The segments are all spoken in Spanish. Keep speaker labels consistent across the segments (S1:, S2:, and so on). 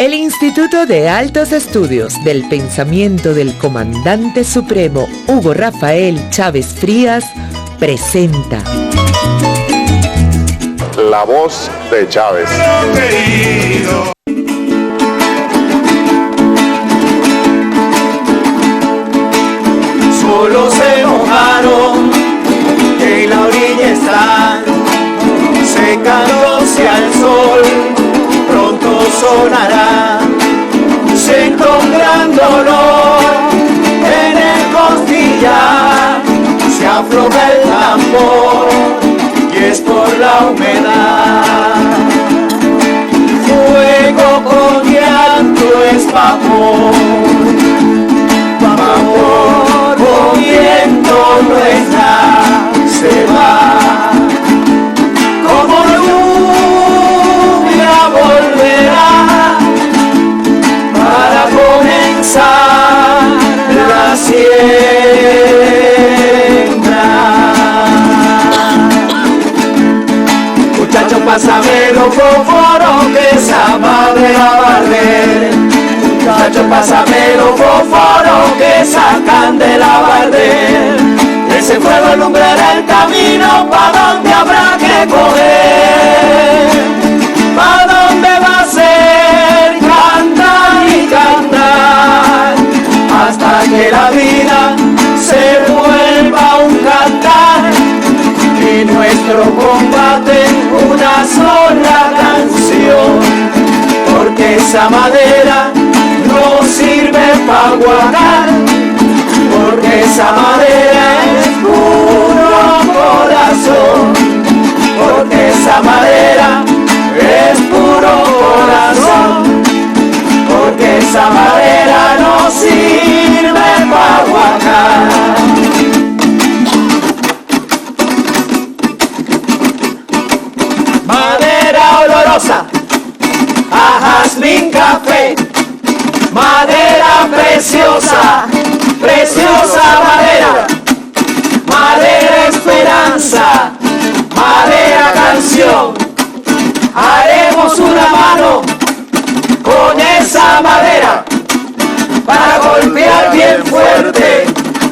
S1: El Instituto de Altos Estudios del Pensamiento del Comandante Supremo Hugo Rafael Chávez Frías presenta
S2: La Voz de Chávez.
S3: Solo se mojaron, que en la orilla están, secándose al sol, pronto sonará. Siento un gran dolor en el costillar, se afloja el tambor y es por la humedad. Fuego con llanto es vapor, vapor con viento no es nada, se va. Como lluvia volverá para comenzar la siembra. Muchacho, pásame los fósforos que esa madera va a arder. Muchacho, pásame los fósforos que esa candela va a arder. Ese fuego alumbrará el camino pa' donde habrá que coger. Pa' donde va a ser cantar y cantar, hasta que la vida se vuelva un cantar y nuestro combate una sola canción. Porque esa madera no sirve pa' guardar, porque esa madera es puro corazón, porque esa madera es puro corazón, porque esa madera no sirve pa' guardar. Madera olorosa a jazmín café, madera preciosa, preciosa madera, madera esperanza, madera canción. Haremos una mano con esa madera para golpear bien fuerte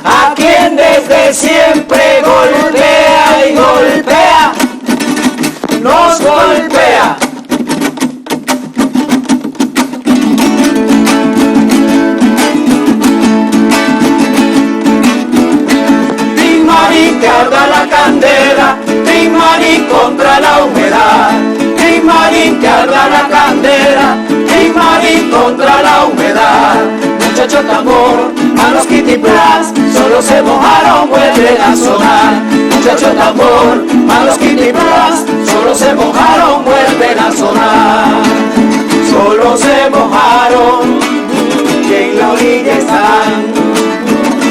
S3: a quien desde siempre golpea y golpea, nos golpea. Que arda la candela, Tin Marín contra la humedad. Tin Marín que arda la candela, Tin Marín contra la humedad. Muchacho tambor, a los kitiplas, solo se mojaron, vuelven a sonar. Muchacho tambor, a los kitiplas, solo se mojaron, vuelven a sonar. Solo se mojaron, y en la orilla están,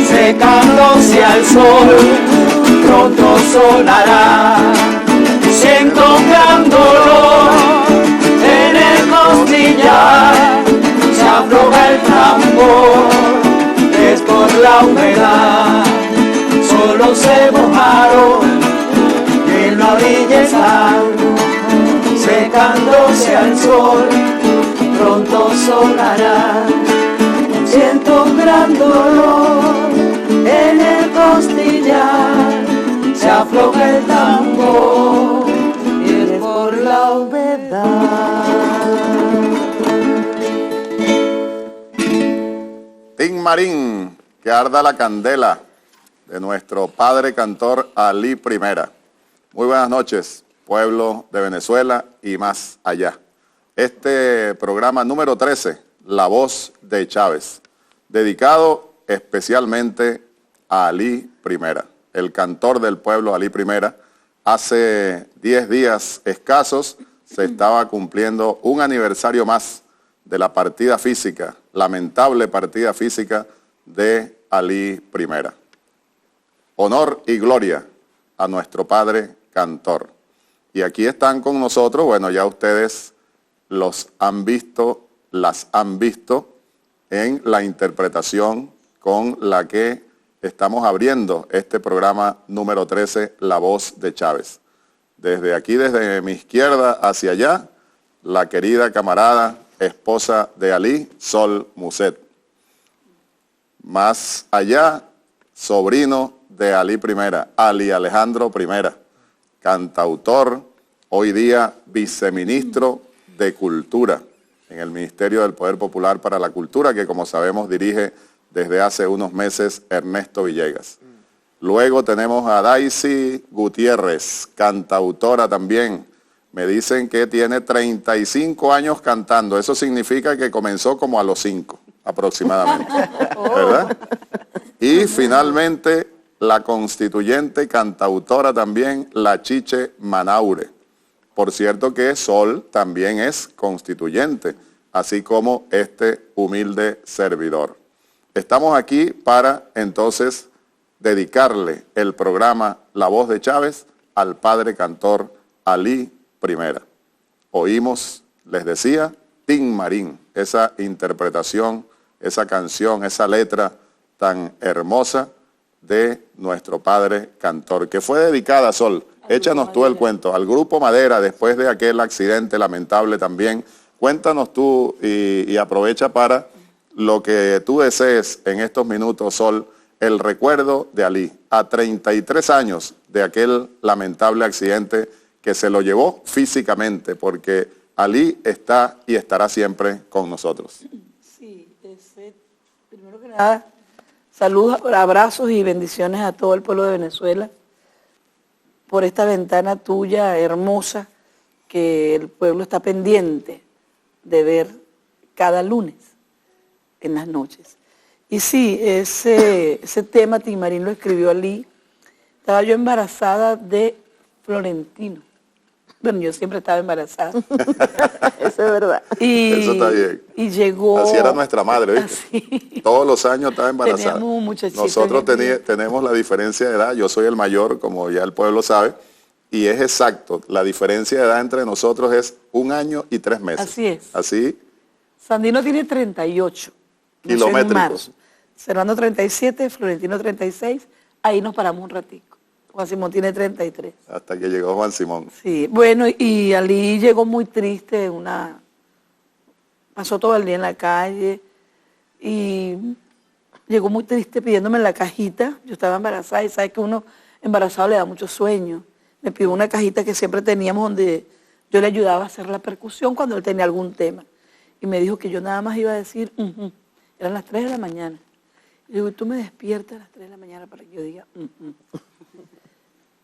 S3: secándose al sol, pronto sonará. Siento un gran dolor en el costillar, se afloja el tambor, es por la humedad. Solo se mojaron, y en la orilla están, secándose al sol, pronto sonará. Siento un gran dolor en el costillar, se afloja el tambor y es por la humedad.
S2: Tin Marín, que arda la candela, de nuestro padre cantor Alí Primera. Muy buenas noches, pueblo de Venezuela y más allá. Este programa número 13, La Voz de Chávez, dedicado especialmente a Alí Primera, el cantor del pueblo Alí Primera. Hace 10 días escasos se estaba cumpliendo un aniversario más de la partida física, lamentable partida física de Alí Primera. Honor y gloria a nuestro padre cantor. Y aquí están con nosotros, bueno, ya ustedes los han visto, las han visto en la interpretación con la que estamos abriendo este programa número 13, La Voz de Chávez. Desde aquí, desde mi izquierda hacia allá, la querida camarada esposa de Ali, Sol Muset. Más allá, sobrino de Ali Primera, Ali Alejandro Primera, cantautor, hoy día viceministro de Cultura en el Ministerio del Poder Popular para la Cultura, que como sabemos dirige desde hace unos meses Ernesto Villegas. Luego tenemos a Daisy Gutiérrez, cantautora también. Me dicen que tiene 35 años cantando. Eso significa que comenzó como a los 5 aproximadamente, ¿verdad? Y finalmente la constituyente cantautora también, la Chiche Manaure. Por cierto que Sol también es constituyente, así como este humilde servidor. Estamos aquí para entonces dedicarle el programa La Voz de Chávez al padre cantor Ali Primera. Oímos, les decía, Tin Marín, esa interpretación, esa canción, esa letra tan hermosa de nuestro padre cantor, que fue dedicada, Sol, échanos tú el cuento, al Grupo Madera, después de aquel accidente lamentable también. Cuéntanos tú y aprovecha para lo que tú desees en estos minutos, Sol, el recuerdo de Ali, a 33 años de aquel lamentable accidente que se lo llevó físicamente, porque Ali está y estará siempre con nosotros.
S4: Sí, primero que nada, saludos, abrazos y bendiciones a todo el pueblo de Venezuela por esta ventana tuya hermosa que el pueblo está pendiente de ver cada lunes en las noches. Y sí, ese tema Tin Marín lo escribió Ali. Estaba yo embarazada de Florentino. Bueno, yo siempre estaba embarazada. Eso es verdad.
S2: Eso está bien.
S4: Y llegó...
S2: Así era nuestra madre, ¿viste?
S4: Así.
S2: Todos los años estaba embarazada.
S4: Teníamos un muchachito.
S2: Nosotros tenemos la diferencia de edad. Yo soy el mayor, como ya el pueblo sabe. Y es exacto. La diferencia de edad entre nosotros es 1 año y 3 meses.
S4: Así es.
S2: Así.
S4: Sandino tiene 38.
S2: Kilométricos.
S4: Servando 37, Florentino 36. Ahí nos paramos un ratico. Juan Simón tiene 33.
S2: Hasta que llegó Juan Simón.
S4: Sí, bueno, y Ali llegó muy triste, pasó todo el día en la calle y llegó muy triste pidiéndome la cajita. Yo estaba embarazada y sabes que uno embarazado le da mucho sueño. Me pidió una cajita que siempre teníamos donde yo le ayudaba a hacer la percusión cuando él tenía algún tema. Y me dijo que yo nada más iba a decir, eran las 3 de la mañana. Y digo, tú me despiertas a las 3 de la mañana para que yo diga,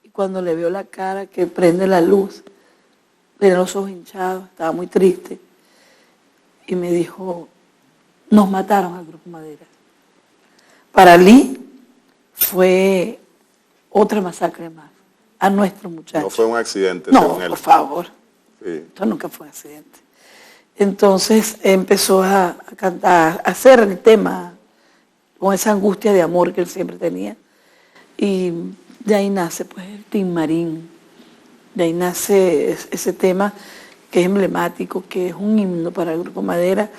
S4: Y cuando le veo la cara que prende la luz, tenía los ojos hinchados, estaba muy triste. Y me dijo, nos mataron al Grupo Madera. Para Ali fue otra masacre más, a nuestros muchachos.
S2: No fue un accidente,
S4: no,
S2: según él.
S4: por favor.
S2: Sí.
S4: Esto nunca fue un accidente. Entonces empezó a cantar, a hacer el tema con esa angustia de amor que él siempre tenía. Y de ahí nace pues el Tin Marín. De ahí nace ese tema que es emblemático, que es un himno para el Grupo Madera,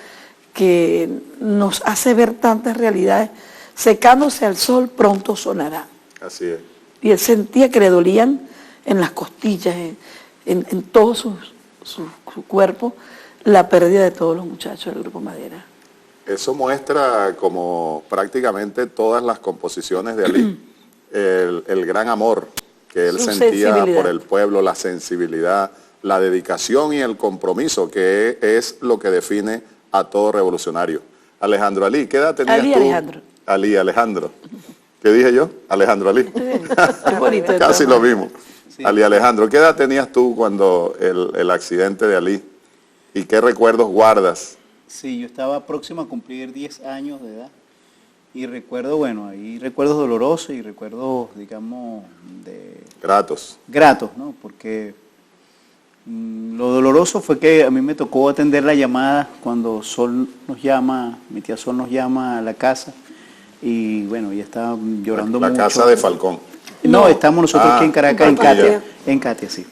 S4: que nos hace ver tantas realidades. Secándose al sol, pronto sonará.
S2: Así es.
S4: Y él sentía que le dolían en las costillas, en todo su cuerpo, la pérdida de todos los muchachos del Grupo Madera.
S2: Eso muestra como prácticamente todas las composiciones de Ali, el gran amor que él sentía por el pueblo, la sensibilidad, la dedicación y el compromiso, que es lo que define a todo revolucionario. Alejandro Ali, ¿qué edad tenías tú?
S4: Alejandro.
S2: Ali Alejandro. ¿Qué dije yo? Alejandro Ali.
S4: Es bonito.
S2: Casi lo mismo.
S5: Sí.
S2: Ali Alejandro, ¿qué edad tenías tú cuando el accidente de Ali? ¿Y qué recuerdos guardas?
S5: Sí, yo estaba próximo a cumplir 10 años de edad. Y recuerdo, bueno, hay recuerdos dolorosos y recuerdos, digamos,
S2: Gratos.
S5: gratos, ¿no? Porque lo doloroso fue que a mí me tocó atender la llamada cuando Sol nos llama, mi tía Sol nos llama a la casa. Y bueno, ella estaba llorando mucho.
S2: La casa de Falcón.
S5: No, estamos nosotros aquí en Caracas, en
S2: Catia.
S5: Catia. En Catia, sí.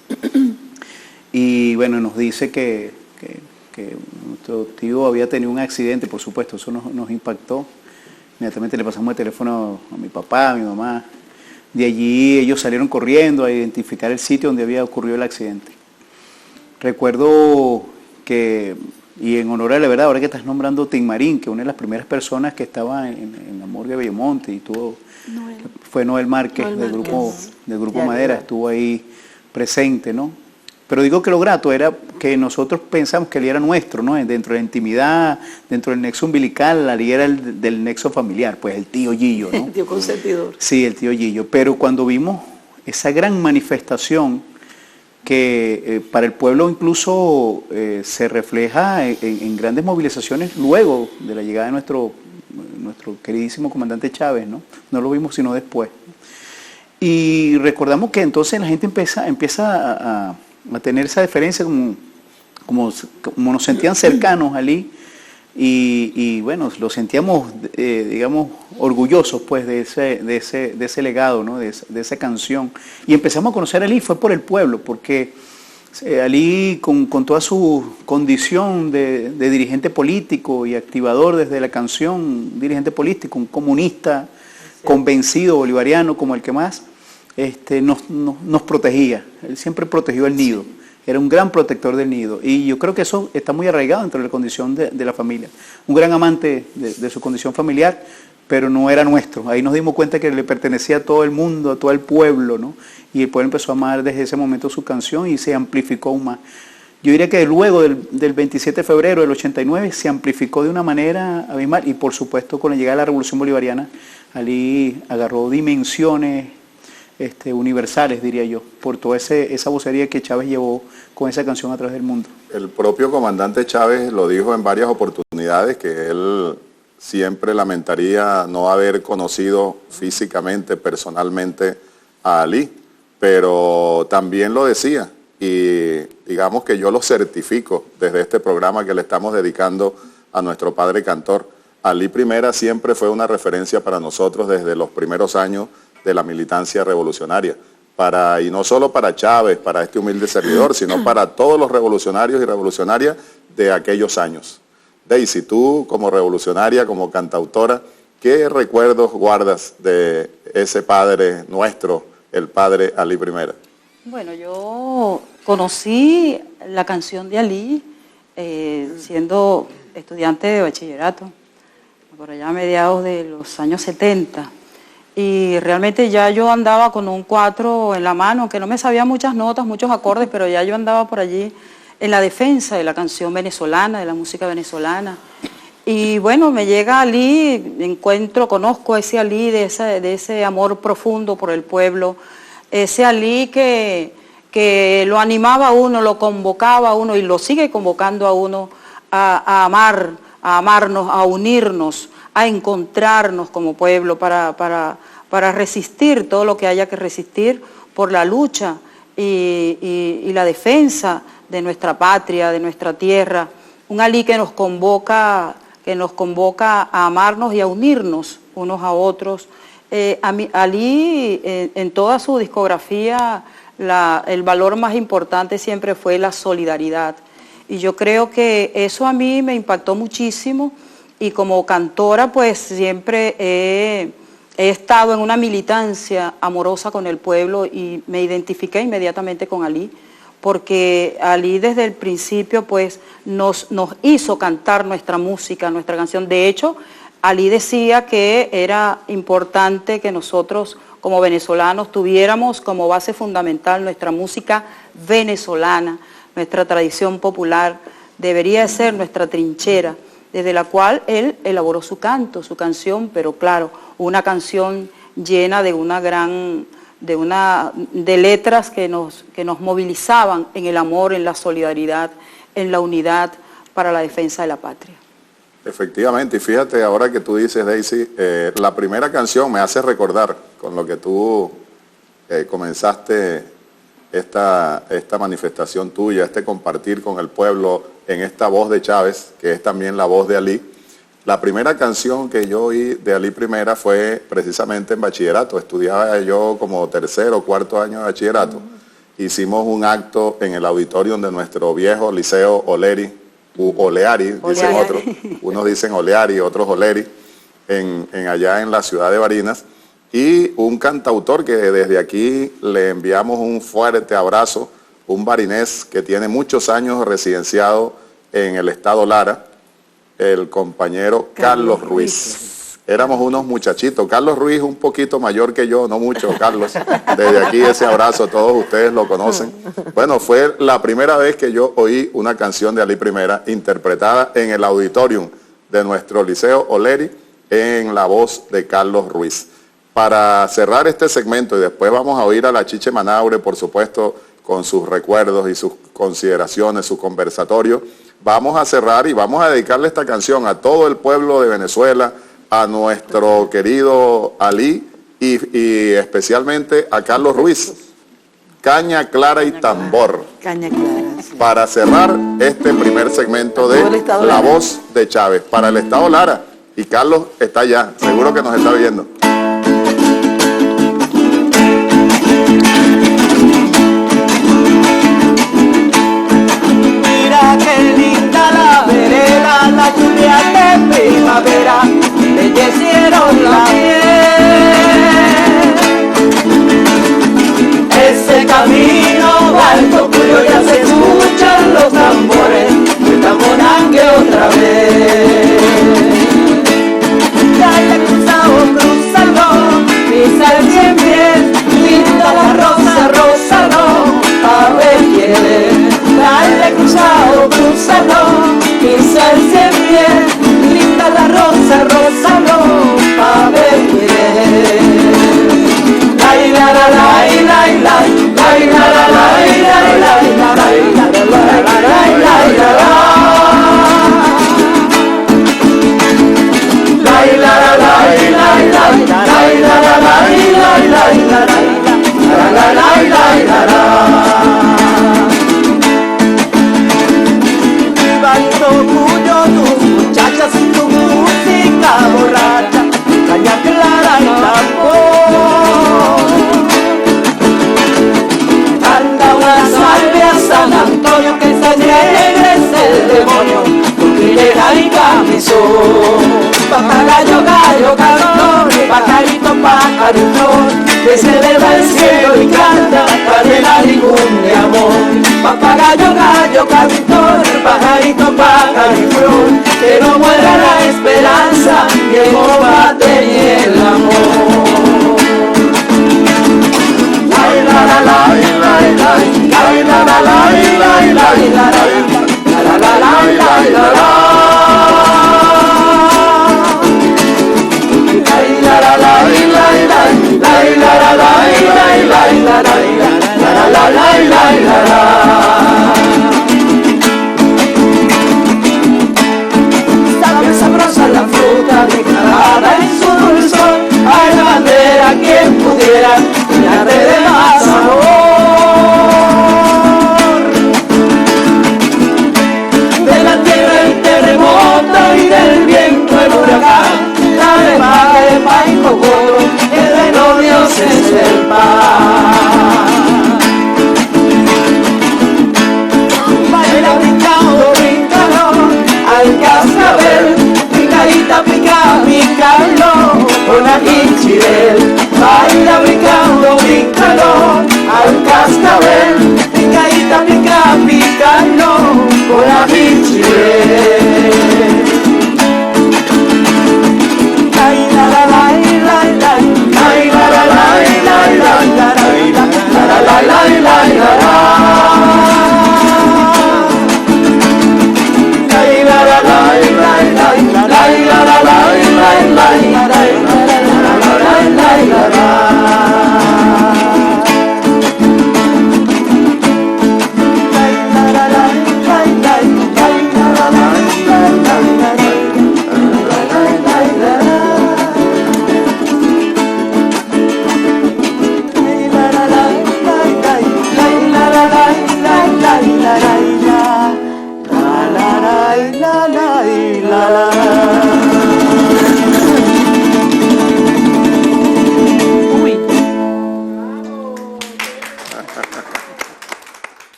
S5: Y bueno, nos dice que nuestro tío había tenido un accidente, por supuesto, eso nos impactó. Inmediatamente le pasamos el teléfono a mi papá, a mi mamá. De allí ellos salieron corriendo a identificar el sitio donde había ocurrido el accidente. Recuerdo que Y en honor a la verdad, ahora que estás nombrando Tim Marín, que una de las primeras personas que estaba en la morgue de Bellomonte y tuvo, fue Noel Márquez, del grupo Madera, estuvo ahí presente, ¿no? Pero digo que lo grato era que nosotros pensamos que él era nuestro, ¿no? Dentro de la intimidad, dentro del nexo umbilical, Ali era del nexo familiar, pues el tío Gillo, ¿no?
S4: El tío consentidor.
S5: Sí, el tío Gillo. Pero cuando vimos esa gran manifestación que para el pueblo incluso se refleja en grandes movilizaciones luego de la llegada de nuestro queridísimo comandante Chávez, ¿no? No lo vimos sino después. Y recordamos que entonces la gente empieza a tener esa deferencia como nos sentían cercanos allí y bueno, lo sentíamos, digamos, orgullosos pues de ese legado, ¿no? de esa canción. Y empezamos a conocer a Ali, fue por el pueblo, porque Ali con toda su condición de dirigente político y activador desde la canción, un dirigente político, un comunista convencido, bolivariano como el que más, nos protegía. Él siempre protegió el nido. Era un gran protector del nido. Y yo creo que eso está muy arraigado dentro de la condición de la familia. Un gran amante de su condición familiar, pero no era nuestro. Ahí nos dimos cuenta que le pertenecía a todo el mundo, a todo el pueblo, ¿no? Y el pueblo empezó a amar desde ese momento su canción y se amplificó aún más. Yo diría que luego del 27 de febrero del 89 se amplificó de una manera abismal. Y por supuesto con la llegada de la Revolución Bolivariana, Ali agarró dimensiones universales, diría yo, por toda esa vocería que Chávez llevó con esa canción a través del mundo.
S2: El propio comandante Chávez lo dijo en varias oportunidades, que él siempre lamentaría no haber conocido físicamente, personalmente a Ali, pero también lo decía, y digamos que yo lo certifico desde este programa que le estamos dedicando a nuestro padre cantor. Ali Primera siempre fue una referencia para nosotros desde los primeros años de la militancia revolucionaria, y no solo para Chávez, para este humilde servidor, sino para todos los revolucionarios y revolucionarias de aquellos años. Daisy, tú como revolucionaria, como cantautora, ¿qué recuerdos guardas de ese padre nuestro, el padre Ali Primera?
S6: Bueno, yo conocí la canción de Ali siendo estudiante de bachillerato, por allá a mediados de los años 70. Y realmente ya yo andaba con un 4 en la mano, aunque no me sabía muchas notas, muchos acordes, pero ya yo andaba por allí en la defensa de la canción venezolana, de la música venezolana. Y bueno, me llega Ali, conozco a ese Ali de ese amor profundo por el pueblo, ese Ali que lo animaba a uno, lo convocaba a uno y lo sigue convocando a uno a amarnos, a unirnos, a encontrarnos como pueblo para resistir todo lo que haya que resistir por la lucha y la defensa de nuestra patria, de nuestra tierra. Un Ali que nos convoca a amarnos y a unirnos unos a otros. Ali, en toda su discografía, el valor más importante siempre fue la solidaridad. Y yo creo que eso a mí me impactó muchísimo. Y como cantora, pues siempre he estado en una militancia amorosa con el pueblo y me identifiqué inmediatamente con Ali, porque Ali desde el principio pues nos hizo cantar nuestra música, nuestra canción. De hecho, Ali decía que era importante que nosotros como venezolanos tuviéramos como base fundamental nuestra música venezolana, nuestra tradición popular, debería ser nuestra trinchera, desde la cual él elaboró su canto, su canción, pero claro, una canción llena de de letras que nos movilizaban en el amor, en la solidaridad, en la unidad para la defensa de la patria.
S2: Efectivamente, y fíjate ahora que tú dices, Daisy, la primera canción me hace recordar con lo que tú comenzaste esta manifestación tuya, este compartir con el pueblo en esta voz de Chávez, que es también la voz de Ali. La primera canción que yo oí de Ali Primera fue precisamente en bachillerato. Estudiaba yo como 3º o 4º año de bachillerato. Hicimos un acto en el auditorio de nuestro viejo liceo Oleri, Oleari, dicen otros. Unos dicen Oleari, otros Oleri, allá en la ciudad de Barinas. Y un cantautor que desde aquí le enviamos un fuerte abrazo, un barinés que tiene muchos años residenciado en el estado Lara, el compañero Carlos Ruiz. Éramos unos muchachitos. Carlos Ruiz un poquito mayor que yo, no mucho, Carlos. Desde aquí ese abrazo, todos ustedes lo conocen. Bueno, fue la primera vez que yo oí una canción de Alí Primera interpretada en el auditorium de nuestro Liceo Oleri en la voz de Carlos Ruiz. Para cerrar este segmento, y después vamos a oír a la Chiche Manaure, por supuesto, con sus recuerdos y sus consideraciones, su conversatorio, vamos a cerrar y vamos a dedicarle esta canción a todo el pueblo de Venezuela, a nuestro querido Alí y especialmente a Carlos Ruiz. Caña Clara y Tambor.
S4: Caña Clara, sí.
S2: Para cerrar este primer segmento de La Voz de Chávez. Para el Estado Lara. Y Carlos está allá, seguro que nos está viendo.
S3: Mira qué linda la vereda, la lluvia de primavera, embellecieron la piel. Ese camino alto cuyo ya se escuchan los tambores, el tamborangue otra vez. Ya le cruzalo, pisa el 100 pies, linda la rosa, rózalo, a ver quién es. Dale cruzalo, pisa el 100 pies, linda la rosa, rózalo, a ver quién es. La la la la la la la la la la la tus muchachas y tu música borracha, caña clara y tambor. Anda una salve a San Antonio, que esa negra es el demonio, con trilera y camisón. Papagayo, gallo, cantor, pajarito, pajarito, que se eleva al cielo y canta, cadena ningún de amor. Papagayo, gallo, cantor, pajarito, pajarito, que no muera la esperanza, ni el combate ni el amor. La la la la la la la la la la la la la la. Sabe sabrosa la fruta declarada en su dulzor, ay la bandera quien pudiera llenarte de más amor. De la tierra el terremoto y del viento el huracán, la de pa y cocoto, el de los dioses del pan. Baila brincando, brincalo, al cascabel, picadita, pica, picalo, con la hinchirel. Baila brincando, brincalo, al cascabel, picadita, pica, picalo, con la hinchirel.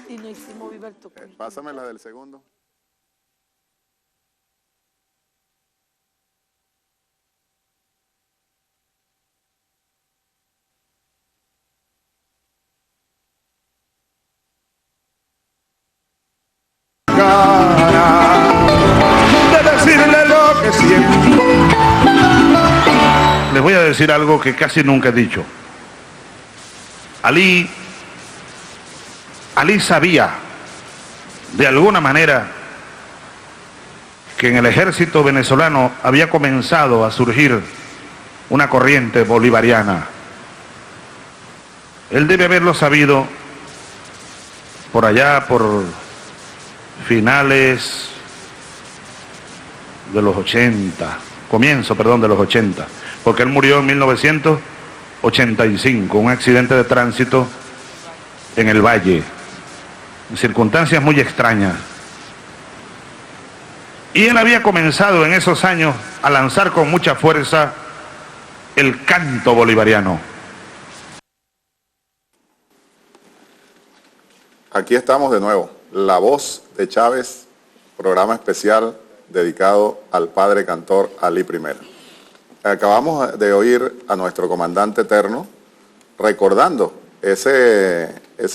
S4: Y no hicimos viva el toque.
S2: Pásame la del segundo.
S7: decir algo que casi nunca he dicho. Ali sabía, de alguna manera, que en el ejército venezolano había comenzado a surgir una corriente bolivariana. Él debe haberlo sabido por allá, por finales de los 80, comienzo, perdón, de los 80, porque él murió en 1985, un accidente de tránsito en el Valle, en circunstancias muy extrañas. Y él había comenzado en esos años a lanzar con mucha fuerza el canto bolivariano.
S2: Aquí estamos de nuevo, La Voz de Chávez, programa especial dedicado al padre cantor Ali Primera. Acabamos de oír a nuestro comandante eterno recordando ese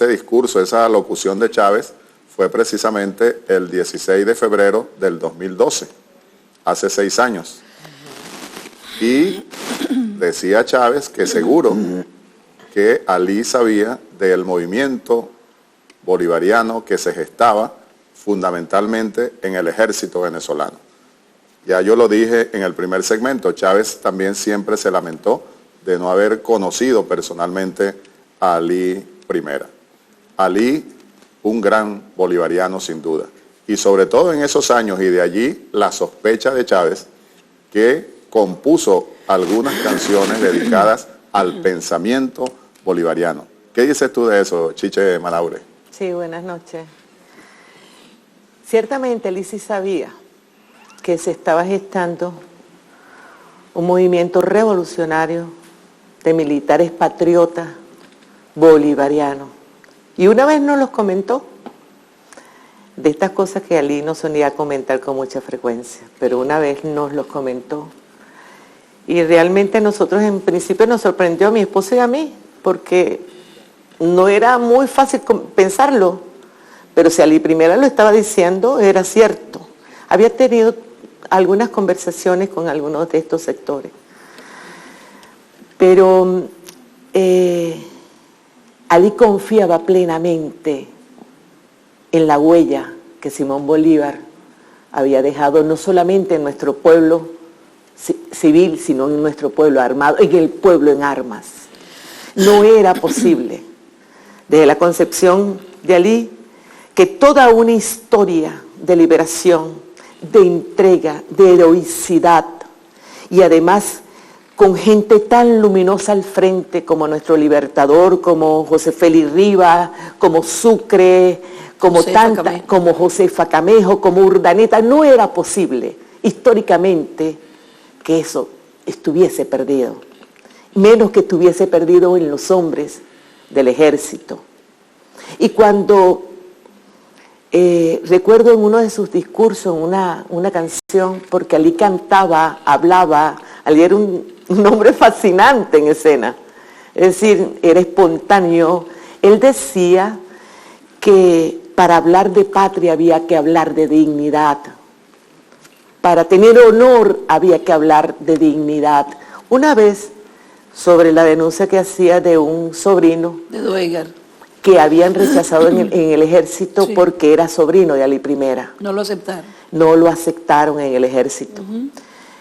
S2: discurso, esa locución de Chávez. Fue precisamente el 16 de febrero del 2012, hace 6 años. Y decía Chávez que seguro que Ali sabía del movimiento bolivariano que se gestaba fundamentalmente en el ejército venezolano. Ya yo lo dije en el primer segmento, Chávez también siempre se lamentó de no haber conocido personalmente a Ali Primera. Ali, un gran bolivariano sin duda, y sobre todo en esos años, y de allí la sospecha de Chávez, que compuso algunas canciones dedicadas al pensamiento bolivariano. ¿Qué dices tú de eso, Chiche Manaure?
S8: Sí, buenas noches. Ciertamente Ali sí sabía que se estaba gestando un movimiento revolucionario de militares patriotas bolivarianos. Y una vez nos los comentó, de estas cosas que Ali no solía comentar con mucha frecuencia, pero una vez nos los comentó. Y realmente nosotros en principio nos sorprendió a mi esposo y a mí, porque no era muy fácil pensarlo, pero si Ali Primera lo estaba diciendo, era cierto. Había tenido algunas conversaciones con algunos de estos sectores. Pero Ali confiaba plenamente en la huella que Simón Bolívar había dejado no solamente en nuestro pueblo civil, sino en nuestro pueblo armado, en el pueblo en armas. No era posible, desde la concepción de Ali, que toda una historia de liberación, de entrega, de heroicidad, y además con gente tan luminosa al frente como nuestro libertador, como José Félix Rivas, como Sucre, como Josefa Camejo, como Urdaneta, no era posible históricamente que eso estuviese perdido, menos que estuviese perdido en los hombres del ejército. Y cuando recuerdo en uno de sus discursos una canción, porque Ali cantaba, hablaba, Ali era un hombre fascinante en escena, es decir, era espontáneo. Él decía que para hablar de patria había que hablar de dignidad, para tener honor había que hablar de dignidad. Una vez, sobre la denuncia que hacía de un sobrino
S4: de Dueger,
S8: que habían rechazado en el ejército, sí, porque era sobrino de Ali Primera.
S4: No lo aceptaron. No
S8: lo aceptaron en el ejército.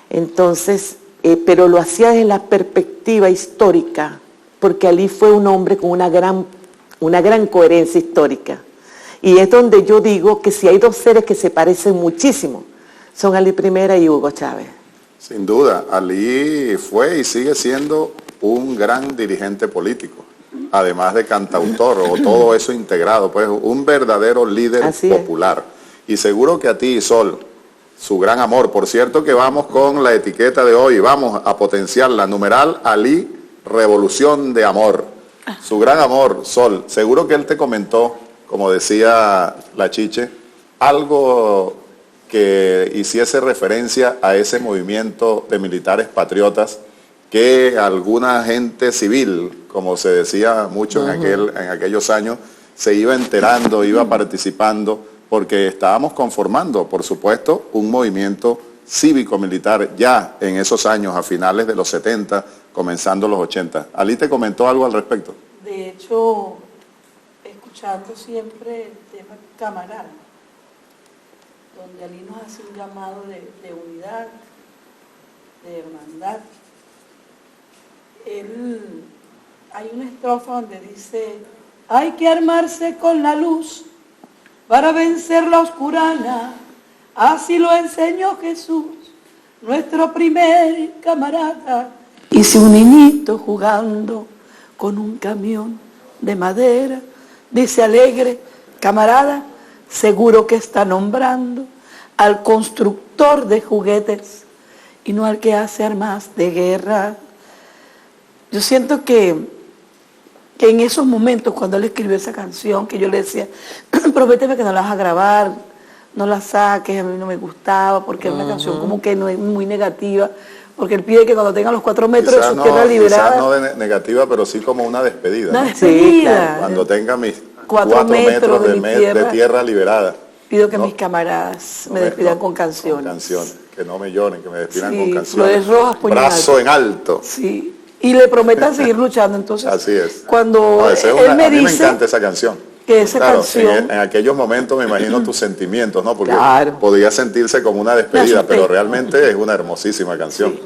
S8: Entonces, pero lo hacía desde la perspectiva histórica, porque Ali fue un hombre con una gran coherencia histórica. Y es donde yo digo que si hay dos seres que se parecen muchísimo, son Ali Primera y Hugo Chávez.
S2: Sin duda, Ali fue y sigue siendo un gran dirigente político, además de cantautor, o todo eso integrado, pues un verdadero líder popular. Y seguro que a ti, Sol, su gran amor, por cierto que vamos con la etiqueta de hoy, vamos a potenciarla, numeral Ali, revolución de amor. Su gran amor, Sol, seguro que él te comentó, como decía la Chiche, algo que hiciese referencia a ese movimiento de militares patriotas que alguna gente civil, como se decía mucho en aquellos años, se iba enterando, iba participando, porque estábamos conformando, por supuesto, un movimiento cívico-militar ya en esos años, a finales de los 70, comenzando los 80. ¿Ali te comentó algo al respecto?
S4: De hecho, escuchando siempre el tema camarada, donde Ali nos hace un llamado de unidad, de hermandad. Hay una estrofa donde dice: hay que armarse con la luz para vencer la oscurana, así lo enseñó Jesús, nuestro primer camarada. Y si un niñito jugando con un camión de madera dice alegre: camarada, seguro que está nombrando al constructor de juguetes y no al que hace armas de guerra. Yo siento que en esos momentos, cuando él escribió esa canción, que yo le decía: prométeme que no la vas a grabar, no la saques, a mí no me gustaba, porque es una canción como que no es muy negativa, porque él pide que cuando tenga los 4 metros
S2: Quizás
S4: de su tierra liberada...
S2: Quizás no de negativa, pero sí como una despedida.
S4: Una
S2: ¿no?
S4: despedida.
S8: Sí, claro.
S2: Cuando tenga mis
S4: 4 metros
S2: de tierra liberada.
S4: Pido que
S2: No,
S4: mis camaradas me despidan con canciones.
S2: Con canciones, que no me lloren, que me despidan
S4: Sí,
S2: con canciones.
S4: flores rojas, puño en
S2: Brazo en alto.
S4: Sí, y le prometan seguir luchando. Entonces,
S2: Así es.
S4: cuando
S2: No, esa es
S4: él
S2: una-
S4: me
S2: a mí me
S4: dice
S2: encanta esa canción.
S4: que esa
S2: Claro,
S4: canción...
S2: en aquellos momentos me imagino tus sentimientos, ¿no? Porque
S8: Claro.
S2: podía sentirse como una
S4: Me
S2: despedida,
S4: asusté.
S2: pero realmente es una hermosísima canción.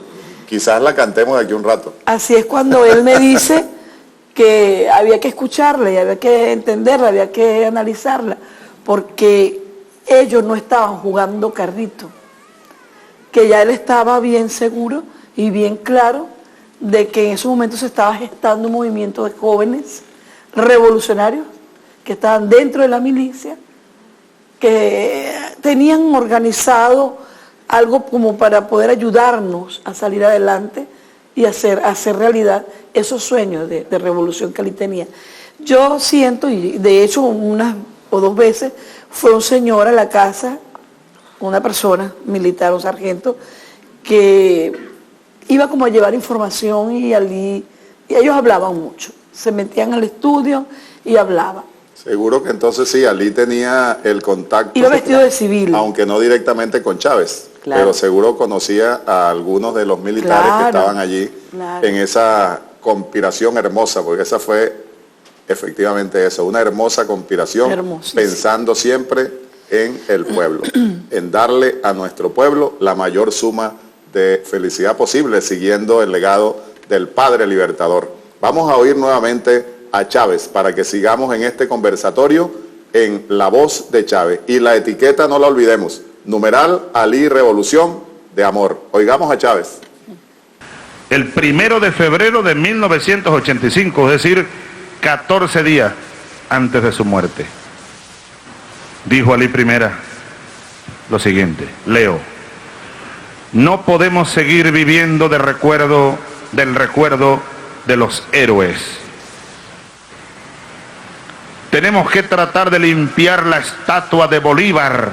S2: Quizás la cantemos de aquí un rato.
S4: Así es cuando él me dice que había que escucharla y había que entenderla, había que analizarla, porque ellos no estaban jugando carrito, que ya él estaba bien seguro y bien claro de que en esos momentos se estaba gestando un movimiento de jóvenes revolucionarios que estaban dentro de la milicia, que tenían organizado algo como para poder ayudarnos a salir adelante y hacer realidad esos sueños de revolución que él tenía. Yo siento, y de hecho 1 o 2 veces, fue un señor a la casa, una persona militar, un sargento, que iba como a llevar información y ellos hablaban mucho, se metían al estudio y hablaban.
S2: Seguro que entonces sí, Ali tenía el contacto.
S4: Iba vestido de civil.
S2: Aunque no directamente con Chávez,
S8: Claro.
S2: pero seguro conocía a algunos de los militares que
S4: Claro,
S2: estaban allí
S4: claro.
S2: en esa conspiración hermosa, porque esa fue efectivamente eso, una hermosa conspiración,
S4: Hermosísima.
S2: pensando siempre en el pueblo, en darle a nuestro pueblo la mayor suma de felicidad posible, siguiendo el legado del Padre Libertador. Vamos a oír nuevamente a Chávez para que sigamos en este conversatorio en La Voz de Chávez. Y la etiqueta no la olvidemos, numeral Ali Revolución de Amor. Oigamos a Chávez.
S7: El 1 de febrero de 1985, es decir, 14 días antes de su muerte, dijo Ali Primera lo siguiente, leo: no podemos seguir viviendo del recuerdo de los héroes. Tenemos que tratar de limpiar la estatua de Bolívar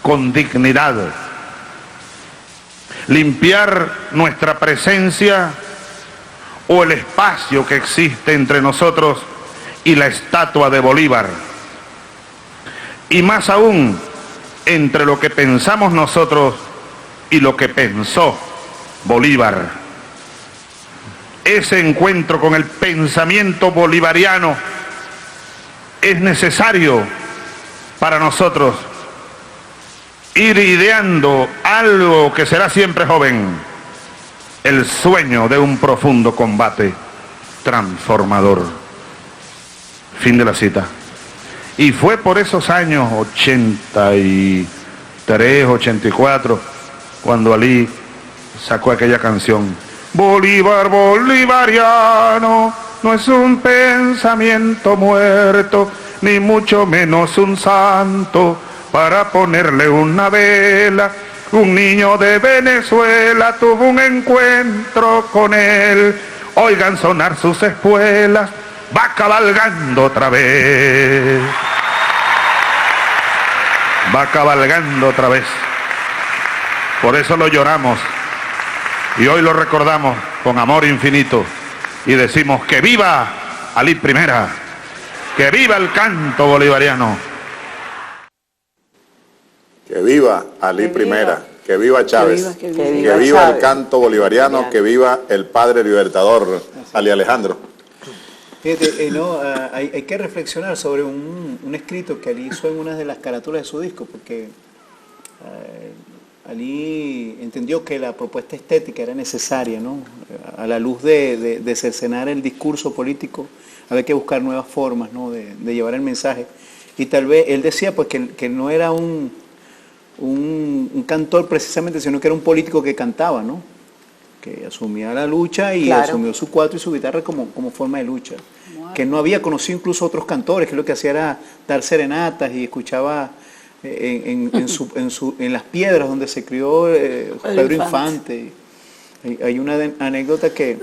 S7: con dignidad, limpiar nuestra presencia o el espacio que existe entre nosotros y la estatua de Bolívar, y más aún entre lo que pensamos nosotros y lo que pensó Bolívar. Ese encuentro con el pensamiento bolivariano es necesario para nosotros ir ideando algo que será siempre joven, el sueño de un profundo combate transformador. Fin de la cita. Y fue por esos años 83, 84, cuando Ali sacó aquella canción. Bolívar bolivariano no es un pensamiento muerto, ni mucho menos un santo para ponerle una vela. Un niño de Venezuela tuvo un encuentro con él. Oigan sonar sus espuelas, va cabalgando otra vez. Va cabalgando otra vez. Por eso lo lloramos. Y hoy lo recordamos con amor infinito. Y decimos que viva Ali Primera. Que viva el canto bolivariano.
S2: Que viva Ali Primera. Que viva Chávez,
S4: que
S2: que
S4: viva
S2: viva el
S8: Chávez.
S2: canto bolivariano, que viva el padre libertador, Ali Alejandro.
S5: Fíjate, hay que reflexionar sobre un escrito que Ali hizo en una de las carátulas de su disco, porque Ali entendió que la propuesta estética era necesaria, ¿no? A la luz de cercenar el discurso político, había que buscar nuevas formas, ¿no? de llevar el mensaje. Y tal vez él decía pues que no era un cantor precisamente, sino que era un político que cantaba, ¿no? Que asumía la lucha y
S8: Claro.
S5: asumió su cuatro y su guitarra como forma de lucha. Que no había conocido incluso otros cantores, que lo que hacía era dar serenatas y escuchaba en las piedras donde se crió Pedro Infante. Hay una anécdota que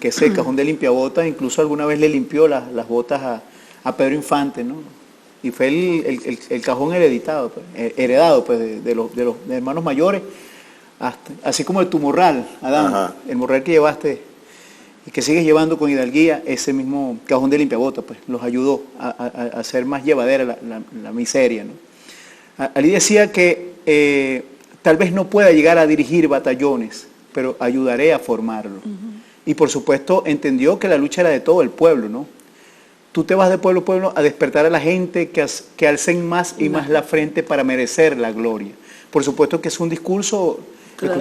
S5: ese cajón de limpiabotas incluso alguna vez le limpió las botas a Pedro Infante, ¿no? Y fue el cajón heredado pues, de los hermanos mayores, así como tu morral, Adán,
S2: Ajá.
S5: el morral que llevaste y que sigues llevando con hidalguía, ese mismo cajón de limpiabotas, pues los ayudó a hacer más llevadera la miseria, ¿no? Ali decía que tal vez no pueda llegar a dirigir batallones, pero ayudaré a formarlo. Y por supuesto entendió que la lucha era de todo el pueblo, ¿no? Tú te vas de pueblo a pueblo a despertar a la gente que alcen más y más la frente para merecer la gloria. Por supuesto que es un discurso
S4: Claro.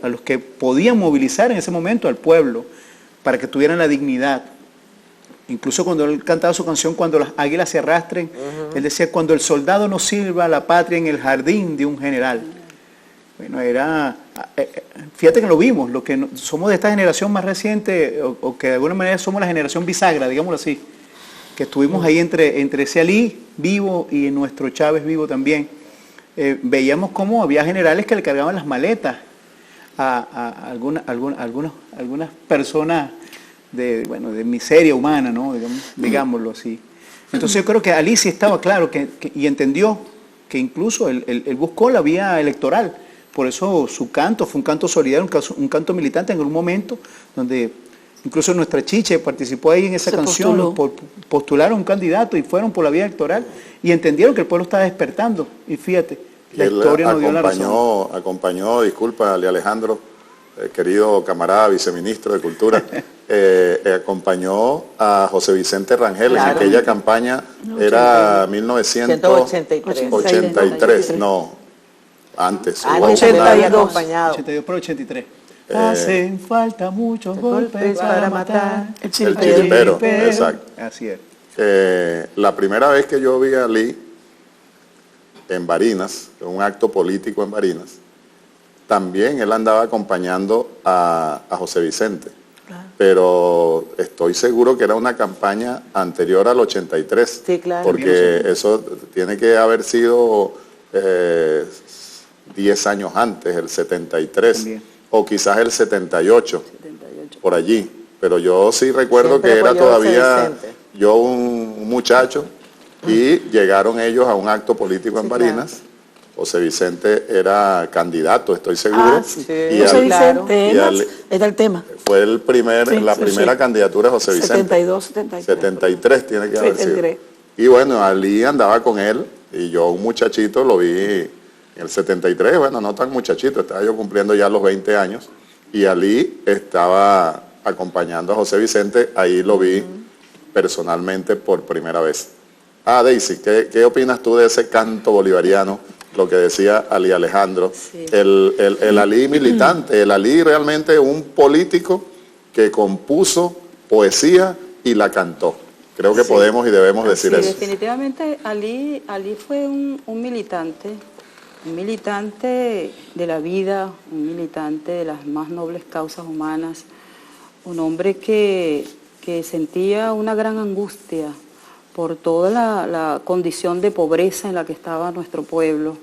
S5: a los que podían movilizar en ese momento al pueblo para que tuvieran la dignidad. Incluso cuando él cantaba su canción Cuando las águilas se arrastren, él decía, cuando el soldado no sirva a la patria en el jardín de un general. Bueno, fíjate que lo vimos, los que somos de esta generación más reciente, o que de alguna manera somos la generación bisagra, digámoslo así, que estuvimos ahí entre ese Ali vivo y nuestro Chávez vivo también. Veíamos cómo había generales que le cargaban las maletas a algunas personas de miseria humana, ¿no? Digámoslo así. Entonces yo creo que Ali sí estaba claro y entendió que incluso él buscó la vía electoral. Por eso su canto fue un canto solidario, un canto militante en un momento donde incluso nuestra Chiche participó ahí en esa canción, postularon un candidato y fueron por la vía electoral y entendieron que el pueblo estaba despertando. Y fíjate, la historia nos dio la razón.
S2: Acompañó, disculpa, Ali Alejandro, querido camarada viceministro de Cultura, acompañó a José Vicente Rangel
S8: Claro.
S2: en aquella campaña, era 1983, no, antes. hubo
S8: Antes
S2: una-
S8: lo había acompañado.
S5: 82 por 83. Hacen falta muchos golpes para matar.
S4: El
S2: El
S4: chiripero.
S2: chiripero, exacto.
S5: Así es.
S2: La primera vez que yo vi a Ali en Barinas, en un acto político en Barinas, también él andaba acompañando a José Vicente. Pero estoy seguro que era una campaña anterior al 83.
S8: Sí, claro.
S2: Porque eso tiene que haber sido 10 años antes, el 73.
S5: También.
S2: O quizás el 78, por allí. Pero yo sí recuerdo
S8: Siempre
S2: que era
S8: apoyó a José
S2: todavía
S8: Vicente.
S2: yo un muchacho y llegaron ellos a un acto político en
S8: Sí,
S2: Barinas. José Vicente era candidato, estoy seguro.
S4: Ah, sí.
S2: Y
S4: José
S2: al-
S8: claro.
S4: Vicente,
S2: y al-
S4: era el tema.
S2: fue la
S4: Sí,
S2: primera
S4: sí.
S2: candidatura de José Vicente.
S4: 72, 73.
S2: 73 tiene que haber sido.
S4: 73.
S2: Y bueno, Ali andaba con él y yo un muchachito lo vi en el 73, bueno, no tan muchachito, estaba yo cumpliendo ya los 20 años y Ali estaba acompañando a José Vicente, ahí lo vi personalmente por primera vez. Daisy, ¿qué opinas tú de ese canto bolivariano? Lo que decía Ali Alejandro,
S6: Sí.
S2: el Ali militante, el Ali realmente un político que compuso poesía y la cantó. Creo que
S6: Sí.
S2: podemos y debemos decir
S6: Sí,
S2: eso.
S6: definitivamente Ali fue un militante de la vida, un militante de las más nobles causas humanas, un hombre que sentía una gran angustia por toda la condición de pobreza en la que estaba nuestro pueblo.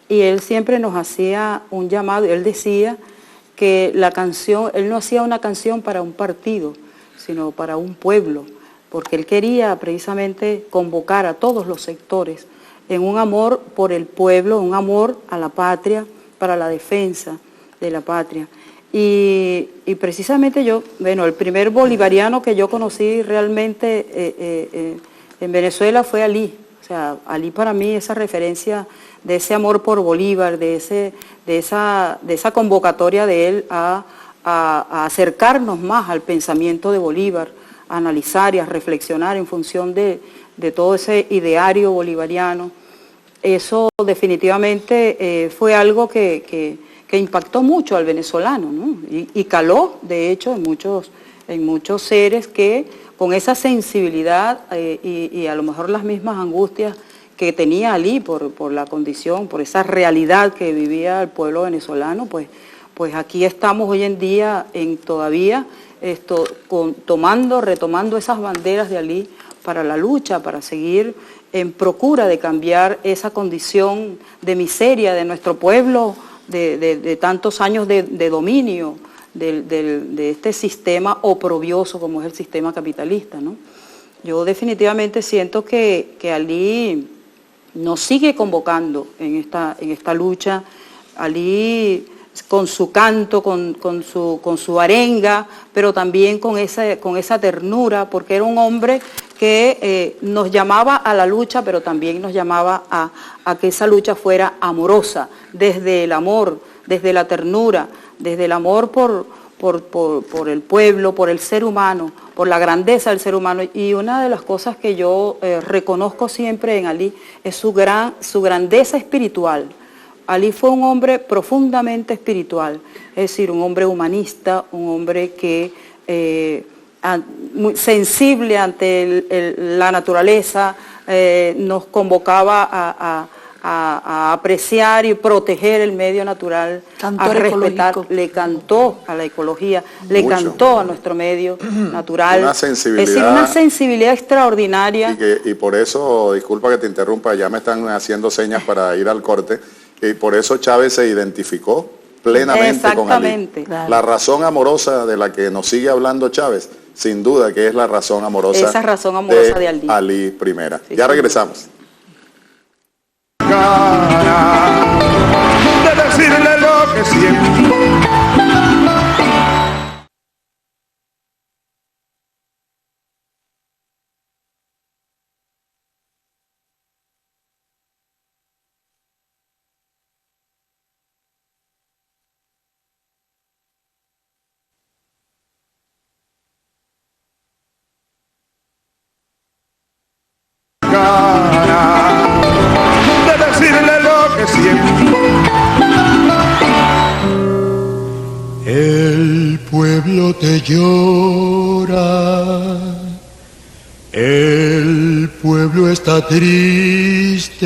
S6: Y él siempre nos hacía un llamado, él decía que la canción, él no hacía una canción para un partido, sino para un pueblo, porque él quería precisamente convocar a todos los sectores en un amor por el pueblo, un amor a la patria, para la defensa de la patria. Y precisamente el primer bolivariano que yo conocí realmente en Venezuela fue Ali. O O sea, Alí para mí, esa referencia de ese amor por Bolívar, de esa convocatoria de él a acercarnos más al pensamiento de Bolívar, a analizar y a reflexionar en función de todo ese ideario bolivariano. Eso definitivamente fue algo que impactó mucho al venezolano, ¿no? Y caló, de hecho, en muchos seres que con esa sensibilidad y a lo mejor las mismas angustias que tenía Alí por la condición, por esa realidad que vivía el pueblo venezolano, pues aquí estamos hoy en día todavía retomando esas banderas de Alí para la lucha, para seguir en procura de cambiar esa condición de miseria de nuestro pueblo, de tantos años de dominio de este sistema oprobioso como es el sistema capitalista, ¿no? Yo definitivamente siento que Alí nos sigue convocando en esta lucha. Alí con su canto, con su arenga, pero también con esa ternura, porque era un hombre que nos llamaba a la lucha, pero también nos llamaba a que esa lucha fuera amorosa, desde el amor, desde la ternura, desde el amor por el pueblo, por el ser humano, por la grandeza del ser humano. Y una de las cosas que yo reconozco siempre en Alí es su grandeza espiritual. Alí fue un hombre profundamente espiritual, es decir, un hombre humanista, un hombre que muy sensible ante la naturaleza, nos convocaba a apreciar y proteger el medio natural,
S4: Cantor
S6: a respetar,
S4: ecológico.
S6: le cantó a la ecología, le
S2: Mucho.
S6: cantó a nuestro medio natural.
S2: Una sensibilidad.
S6: Es decir, una sensibilidad extraordinaria.
S2: Y por eso, disculpa que te interrumpa, ya me están haciendo señas para ir al corte, y por eso Chávez se identificó plenamente con Alí.
S6: Exactamente.
S4: Claro.
S2: La razón amorosa de la que nos sigue hablando Chávez, sin duda que es la razón amorosa,
S6: Esa razón amorosa de Alí.
S2: Alí primera.
S6: Sí,
S2: Ya
S6: sin
S2: regresamos.
S7: De decirle lo que siento. De decirle lo que siento.
S9: El pueblo te llora, el pueblo está triste,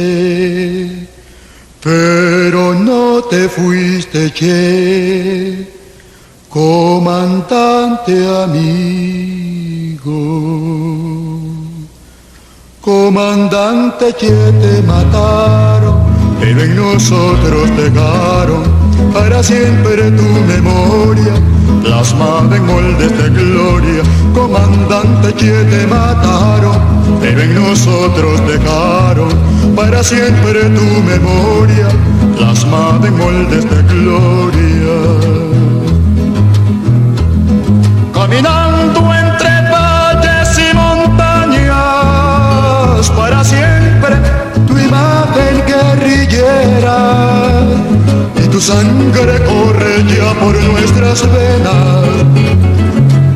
S9: pero no te fuiste, che, comandante amigo. Comandante, che, te mataron, pero en nosotros dejaron para siempre tu memoria, plasmada en moldes de gloria. Comandante, che, te mataron, pero en nosotros dejaron para siempre tu memoria, plasmada en moldes de gloria. Caminando entre valles y montañas, para siempre tu imagen guerrillera, y tu sangre corre ya por nuestras venas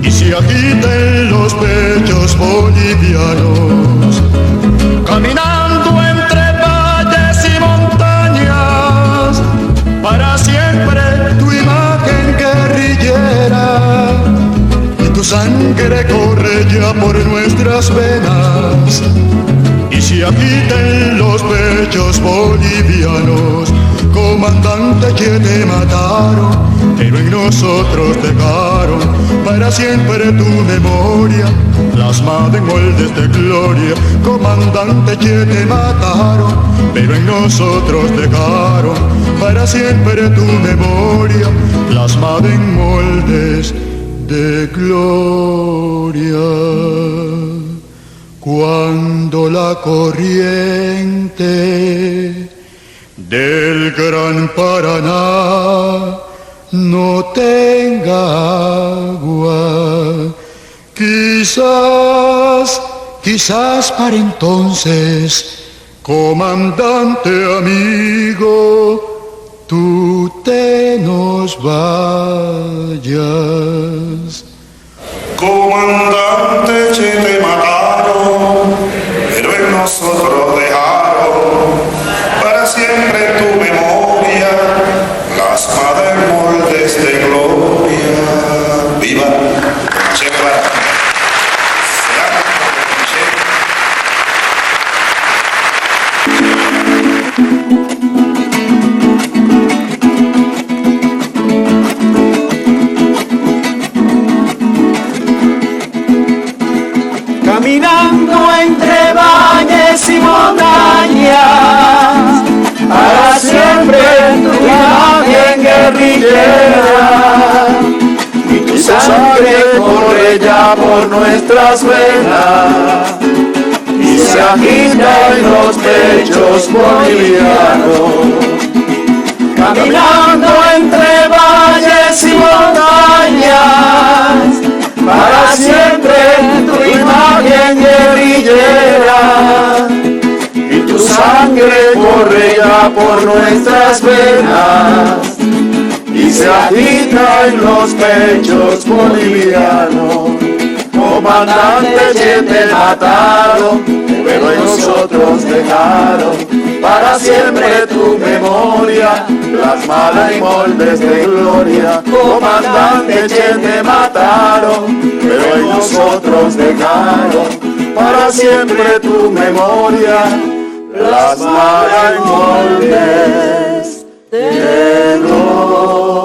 S9: y se agita en los pechos bolivianos. Caminando entre valles y montañas, para siempre tu imagen guerrillera, y tu sangre corre ya por nuestras venas y se agita en los pechos bolivianos. Comandante, que te mataron, pero en nosotros dejaron para siempre tu memoria, plasmada en moldes de gloria. Comandante, que te mataron, pero en nosotros dejaron para siempre tu memoria, plasmada en moldes de gloria. Cuando la corriente del Gran Paraná no tenga agua, quizás para entonces Comandante amigo, tú te nos vayas.
S7: Comandante, che te mataron, pero en nosotros dejaron para siempre tu memoria, plasmada en moldes de gloria. ¡Viva Che Guevara!
S3: Caminando entre valles y montañas, para siempre tu imagen guerrillera, y tu sangre corre ya por nuestras venas, y se agita en los pechos bolivianos. Caminando entre valles y montañas, para siempre tu imagen guerrillera, y tu sangre corre ya por nuestras venas, y se agita en los pechos bolivianos. Comandante, que te mataron, pero en nosotros dejaron para siempre tu memoria, plasmada en moldes de gloria. Comandante, que te mataron, pero en nosotros dejaron para siempre tu memoria, plasmada en moldes de gloria.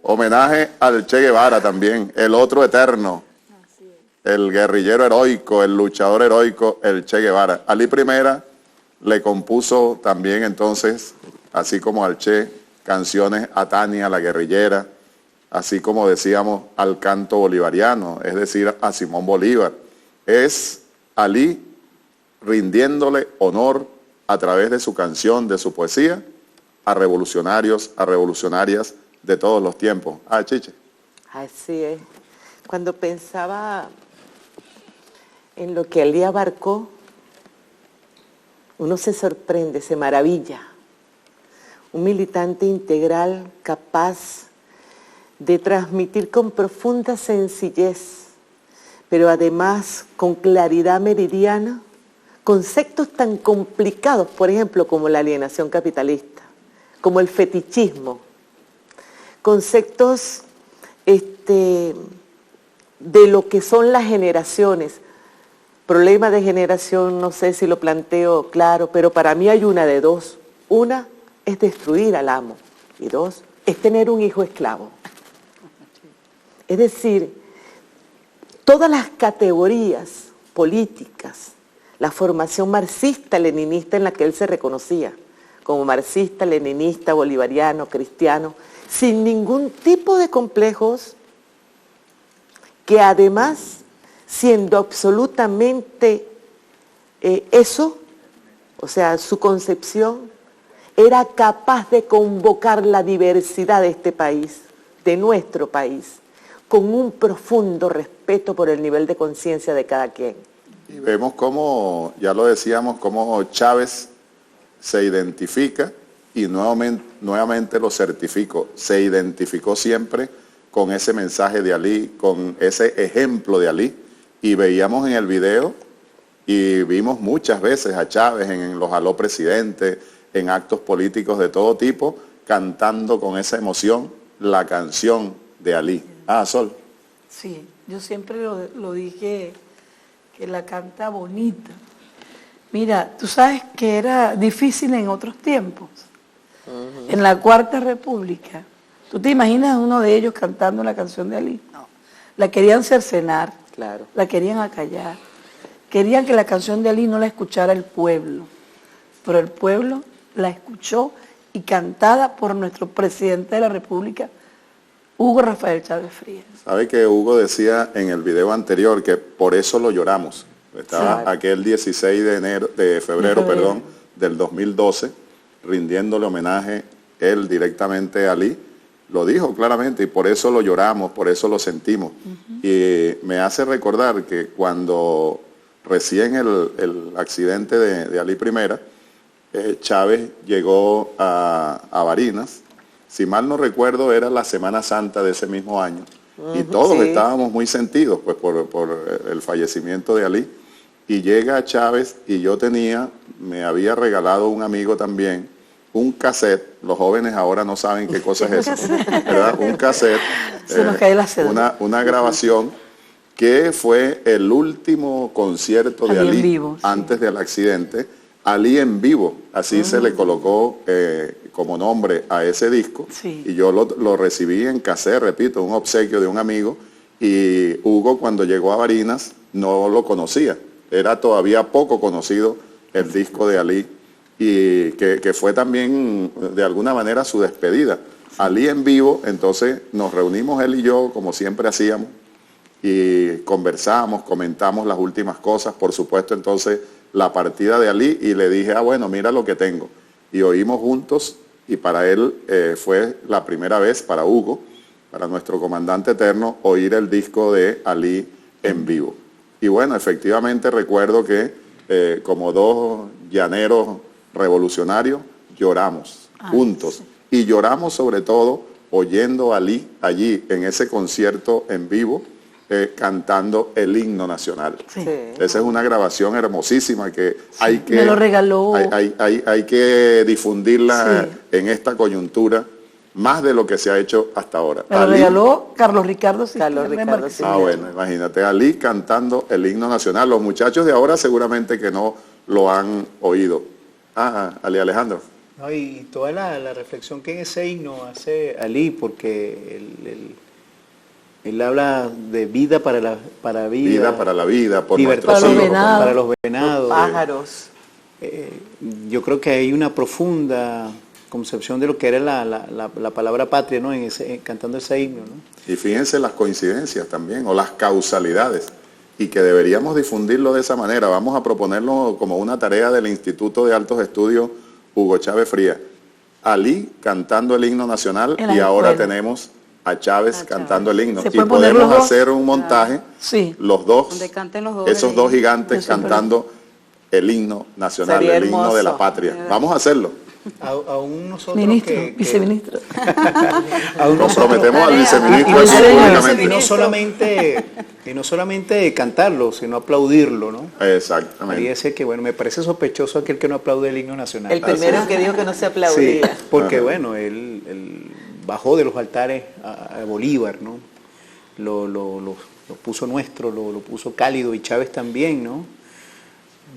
S2: Homenaje al Che Guevara también, el otro eterno, el guerrillero heroico, el luchador heroico, el Che Guevara. Ali Primera le compuso también entonces, así como al Che, canciones a Tania, la guerrillera, así como decíamos al canto bolivariano, es decir, a Simón Bolívar. Es Ali rindiéndole honor a través de su canción, de su poesía, a revolucionarios, a revolucionarias de todos los tiempos. Chiche.
S8: Así es. Cuando pensaba en lo que Ali abarcó, uno se sorprende, se maravilla. Un militante integral capaz de transmitir con profunda sencillez, pero además con claridad meridiana, conceptos tan complicados, por ejemplo, como la alienación capitalista, como el fetichismo, conceptos de lo que son las generaciones. Problema de generación, no sé si lo planteo claro, pero para mí hay una de dos. Una es destruir al amo y dos es tener un hijo esclavo. Es decir, todas las categorías políticas, la formación marxista-leninista en la que él se reconocía, como marxista, leninista, bolivariano, cristiano, sin ningún tipo de complejos, que además, siendo absolutamente eso, o sea, su concepción, era capaz de convocar la diversidad de este país, de nuestro país, con un profundo respeto por el nivel de conciencia de cada quien.
S2: Y vemos cómo, ya lo decíamos, cómo Chávez se identifica y nuevamente lo certifico, se identificó siempre con ese mensaje de Ali, con ese ejemplo de Ali, y veíamos en el video y vimos muchas veces a Chávez en los Aló Presidente, en actos políticos de todo tipo, cantando con esa emoción la canción de Ali. Sol.
S4: Sí, yo siempre lo dije, que la canta bonita. Mira, tú sabes que era difícil en otros tiempos. En la Cuarta República, ¿tú te imaginas uno de ellos cantando la canción de Ali? No. La querían cercenar,
S8: claro.
S4: La querían acallar. Querían que la canción de Ali no la escuchara el pueblo, pero el pueblo la escuchó y cantada por nuestro presidente de la República, Hugo Rafael Chávez Frías.
S2: ¿Sabe que Hugo decía en el video anterior que por eso lo lloramos? Estaba
S8: claro.
S2: Aquel 16 de febrero, del 2012, rindiéndole homenaje él directamente a Ali, lo dijo claramente y por eso lo lloramos, por eso lo sentimos. Y me hace recordar que cuando recién el accidente de Ali Primera, Chávez llegó a Barinas, si mal no recuerdo era la Semana Santa de ese mismo año, y todos estábamos muy sentidos pues, por el fallecimiento de Ali, y llega Chávez y yo me había regalado un amigo también, un cassette, los jóvenes ahora no saben qué cosa es eso, ¿verdad? Un cassette,
S4: Se nos cae la cédula.
S2: una grabación que fue el último concierto de
S4: Ali en
S2: Ali
S4: vivo, sí.
S2: antes del accidente, Ali en vivo, así se le colocó como nombre a ese disco,
S4: Sí.
S2: y yo lo recibí en cassette, repito, un obsequio de un amigo, y Hugo cuando llegó a Barinas no lo conocía, era todavía poco conocido el disco de Ali, y que fue también de alguna manera su despedida. Ali en vivo, entonces nos reunimos él y yo, como siempre hacíamos, y conversamos, comentamos las últimas cosas, por supuesto entonces la partida de Ali, y le dije, bueno, mira lo que tengo. Y oímos juntos, y para él fue la primera vez, para Hugo, para nuestro comandante eterno, oír el disco de Ali en vivo. Y bueno, efectivamente recuerdo que como dos llaneros revolucionarios lloramos juntos. Y lloramos sobre todo oyendo a Ali allí en ese concierto en vivo, cantando el himno nacional.
S4: Sí.
S2: Esa es una grabación hermosísima que hay que...
S4: Me lo regaló.
S2: Hay que difundirla
S4: Sí.
S2: en esta coyuntura más de lo que se ha hecho hasta ahora.
S4: Me lo
S2: Ali-
S4: regaló Carlos Ricardo Cisterna
S8: Carlos Ricardo
S4: Marqués.
S8: Cisterna.
S2: bueno, imagínate, Ali cantando el himno nacional. Los muchachos de ahora seguramente que no lo han oído. Ali Alejandro.
S5: No, y toda la reflexión que en ese himno hace Ali, porque él habla de vida para vida.
S2: Vida para la vida, por
S5: libertad
S2: nuestros
S4: Para los
S2: hijos.
S4: venados.
S5: para los venados.
S8: Pájaros.
S5: Yo creo que hay una profunda concepción de lo que era la palabra patria, ¿no? Cantando ese himno, ¿no?
S2: Y fíjense las coincidencias también, o las causalidades, y que deberíamos difundirlo de esa manera. Vamos a proponerlo como una tarea del Instituto de Altos Estudios Hugo Chávez Frías. Ali cantando el himno nacional,
S4: En la
S2: y ahora
S4: escuela.
S2: tenemos a Chávez cantando el himno.
S4: Se
S2: Y
S4: pueden poner
S2: podemos
S4: los dos.
S2: hacer un montaje,
S4: Sí.
S2: los dos,
S6: Donde canten los dos
S2: esos
S6: el
S2: dos
S6: himno.
S2: gigantes
S4: Eso es
S2: cantando el himno nacional,
S8: Sería
S2: el himno de la
S8: hermoso.
S2: patria. Vamos a hacerlo.
S5: Aún nosotros
S4: Ministro,
S5: que
S4: viceministro.
S5: aún
S2: Nos
S5: nosotros-
S2: prometemos al
S5: y
S2: viceministro
S5: no,
S2: eso públicamente.
S5: y no solamente cantarlo, sino aplaudirlo, ¿no?
S2: Exactamente.
S5: Parece que, bueno, me parece sospechoso aquel que no aplaude el himno nacional.
S8: El primero que dijo que no se
S5: Sí,
S8: aplaudía.
S5: porque bueno, él bajó de los altares a Bolívar, ¿no? Lo puso nuestro, lo puso cálido, y Chávez también, ¿no?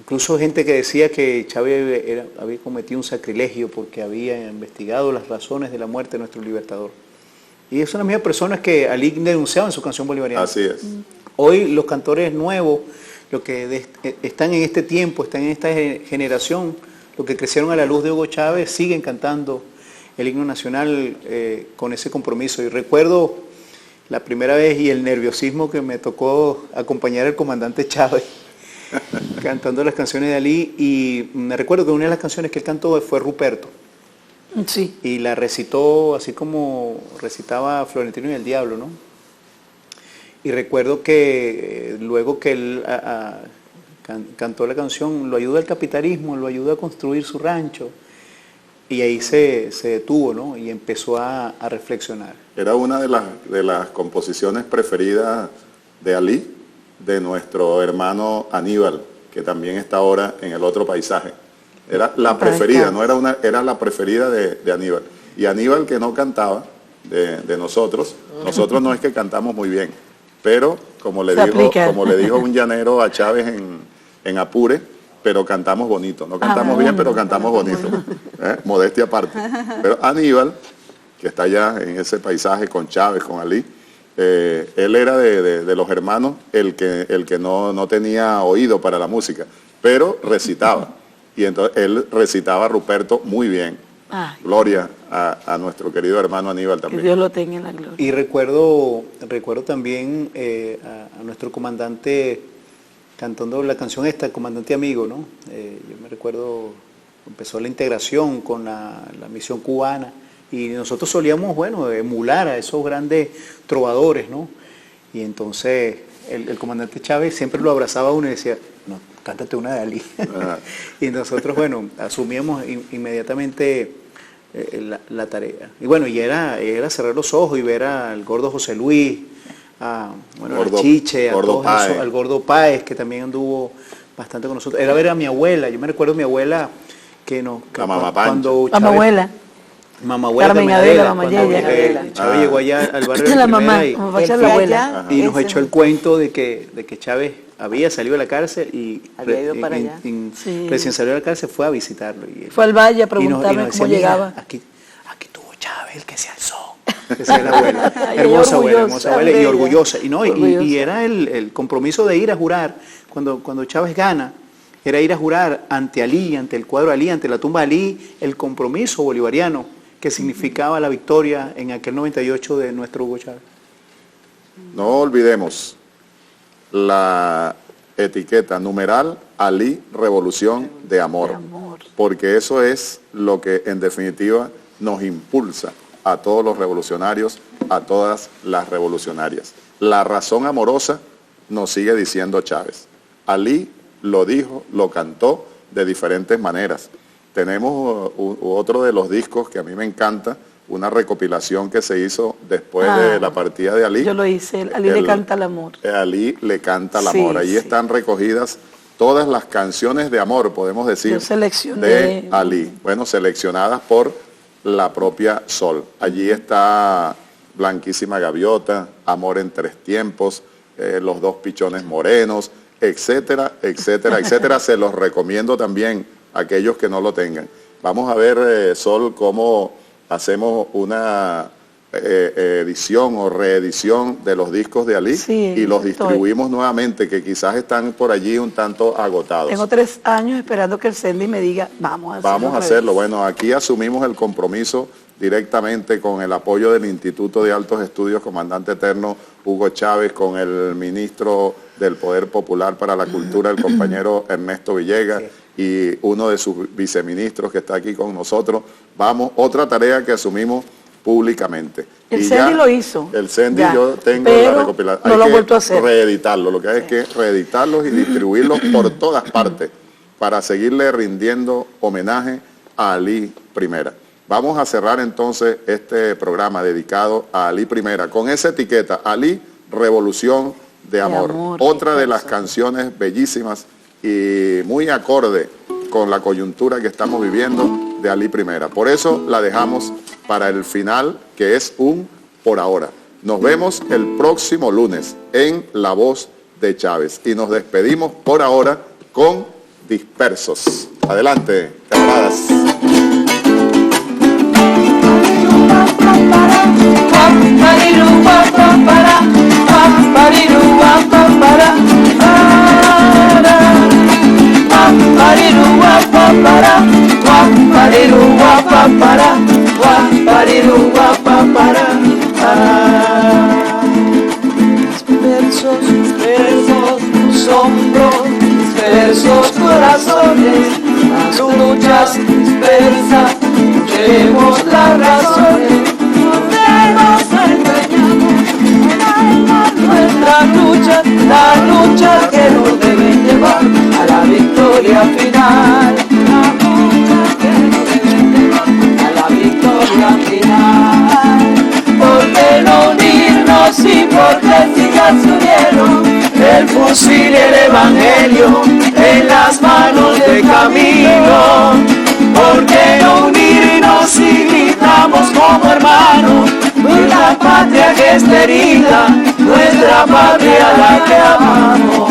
S5: Incluso gente que decía que Chávez había cometido un sacrilegio porque había investigado las razones de la muerte de nuestro libertador. Y son las mismas personas que Ali denunciaba en su canción bolivariana.
S2: Así es.
S5: Hoy los cantores nuevos, los que están en este tiempo, están en esta generación, los que crecieron a la luz de Hugo Chávez, siguen cantando el himno nacional con ese compromiso. Y recuerdo la primera vez y el nerviosismo que me tocó acompañar al comandante Chávez cantando las canciones de Ali, y me recuerdo que una de las canciones que él cantó fue Ruperto,
S4: Sí.
S5: y la recitó así como recitaba Florentino y el Diablo, ¿no? Y recuerdo que luego que él cantó la canción, lo ayuda al capitalismo, lo ayuda a construir su rancho, y ahí se detuvo, ¿no? Y empezó a reflexionar.
S2: Era una de las composiciones preferidas de Ali, de nuestro hermano Aníbal, que también está ahora en el otro paisaje. Era la preferida, era la preferida de Aníbal. Y Aníbal, que no cantaba de nosotros no es que cantamos muy bien, pero como le dijo un llanero a Chávez en Apure, pero cantamos bonito. No cantamos bien, pero cantamos bonito. Modestia aparte. Pero Aníbal, que está allá en ese paisaje con Chávez, con Ali, él era de los hermanos el que no tenía oído para la música, pero recitaba. Y entonces él recitaba a Ruperto muy bien. Gloria a nuestro querido hermano Aníbal
S4: Que
S2: también.
S4: Dios lo tenga en la gloria.
S5: Y recuerdo también a nuestro comandante cantando la canción esta, Comandante Amigo, ¿no? Yo me recuerdo, empezó la integración con la misión cubana, Y nosotros solíamos, bueno, emular a esos grandes trovadores, ¿no? Y entonces el comandante Chávez siempre lo abrazaba a uno y decía, no, cántate una de Ali. Y nosotros, bueno, asumíamos inmediatamente la tarea. Y bueno, y era cerrar los ojos y ver al gordo José Luis, bueno, a Chiche, al gordo Páez, que también anduvo bastante con nosotros. Era ver a mi abuela, yo me recuerdo a mi abuela que no...
S2: La mamá Pancho.
S5: Cuando
S4: Mamá abuela.
S5: Mamá abuela
S4: Carmen Adela, mamá Yaya.
S5: Chávez llegó allá al barrio de
S4: La
S5: Primera
S4: mamá,
S5: y,
S4: como vaya la abuela.
S5: y nos echó el cuento de que Chávez había salido de la cárcel y
S8: Había ido para allá.
S4: Sí.
S5: recién salió de la cárcel fue a visitarlo. Y
S4: Fue al valle a
S5: y nos
S4: preguntarme
S5: decía,
S4: cómo
S5: "Mira,
S4: llegaba.
S5: Aquí tuvo Chávez, el que se alzó. Esa es la abuela.
S4: Ay,
S5: hermosa
S4: orgullosa,
S5: abuela y
S4: bella.
S5: orgullosa. Y, no, y
S4: Orgullosa.
S5: era el compromiso de ir a jurar, cuando Chávez gana, era ir a jurar ante Alí, ante el cuadro Alí, ante la tumba Alí, el compromiso bolivariano que significaba la victoria en aquel 98 de nuestro Hugo Chávez.
S2: No olvidemos la etiqueta numeral Ali Revolución de Amor, porque eso es lo que en definitiva nos impulsa a todos los revolucionarios, a todas las revolucionarias. La razón amorosa nos sigue diciendo Chávez. Ali lo dijo, lo cantó de diferentes maneras. Tenemos otro de los discos que a mí me encanta, una recopilación que se hizo después de la partida de Ali.
S4: Yo lo hice, Ali le canta el amor.
S2: Ali le canta el
S4: Sí,
S2: amor. Allí
S4: sí.
S2: están recogidas todas las canciones de amor, podemos decir,
S4: Yo seleccioné.
S2: de Ali. Bueno, seleccionadas por la propia Sol. Allí está Blanquísima Gaviota, Amor en Tres Tiempos, Los Dos Pichones Morenos, etcétera, etcétera, etcétera. Se los recomiendo también a aquellos que no lo tengan. Vamos a ver, Sol, cómo hacemos una edición o reedición de los discos de Ali y los distribuimos nuevamente, que quizás están por allí un tanto agotados.
S4: Tengo 3 años esperando que el Sendy me diga, vamos a hacerlo.
S2: Vamos a hacerlo. Bueno, aquí asumimos el compromiso directamente con el apoyo del Instituto de Altos Estudios Comandante Eterno Hugo Chávez, con el ministro del Poder Popular para la Cultura, el compañero Ernesto Villegas, y uno de sus viceministros que está aquí con nosotros. Vamos, otra tarea que asumimos públicamente.
S4: El Sendy lo hizo.
S2: El Sendy
S4: Ya,
S2: yo tengo
S4: pero
S2: la recopilación.
S4: no lo ha vuelto a hacer.
S2: Reeditarlo, lo que hay es que reeditarlos y distribuirlos por todas partes para seguirle rindiendo homenaje a Ali Primera. Vamos a cerrar entonces este programa dedicado a Ali Primera con esa etiqueta, Ali Revolución de Amor. Otra de las canciones bellísimas y muy acorde con la coyuntura que estamos viviendo de Ali Primera. Por eso la dejamos para el final, que es un por ahora. Nos vemos el próximo lunes en La Voz de Chávez y nos despedimos por ahora con Dispersos. Adelante, camaradas.
S3: Dispersos, dispersos tus hombros, dispersos corazones, las luchas dispersas, llevemos las razones, donde nos empeñamos en nuestra lucha, la lucha que nos debe llevar a la victoria final, la lucha que nos debe llevar a la victoria final. ¿Por qué no unirnos y por qué si ya se unieron el fusil y el evangelio en las manos del camino? ¿Por qué no unirnos y gritamos como hermanos? Nuestra patria que está herida, nuestra patria la que amamos.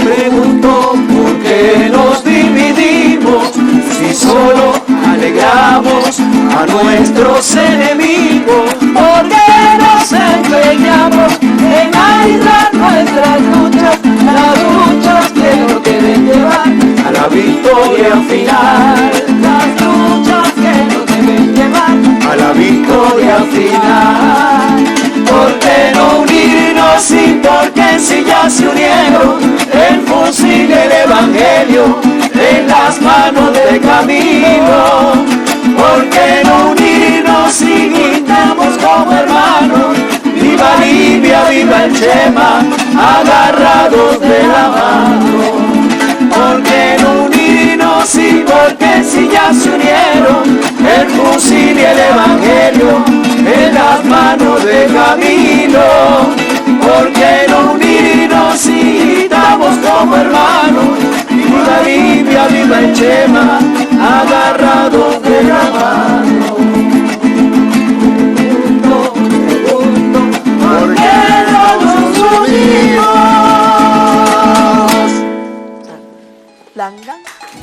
S3: Pregunto por qué nos dividimos si solo alegramos a nuestros enemigos. ¿Por qué nos empeñamos en aislar nuestras luchas, la lucha victoria final. Las luchas que nos deben llevar a la victoria final. ¿Por qué no unirnos y por qué si ya se unieron el fusil y el evangelio en las manos de Camilo? ¿Por qué no unirnos y gritamos como hermanos? Viva Libia, viva el Chema, agarrados de la mano. ¿Por qué no unirnos y por qué si ya se unieron el fusil y el evangelio en las manos de Camilo? ¿Por qué no unirnos y gritamos como hermanos? Viva Libia, viva el Chema, agarrados de la mano. ¿Por qué no nos unimos?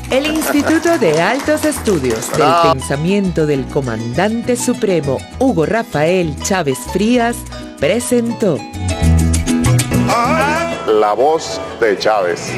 S1: El Instituto de Altos Estudios del
S2: Bravo.
S1: Pensamiento del Comandante Supremo Hugo Rafael Chávez Frías presentó
S2: La voz de Chávez.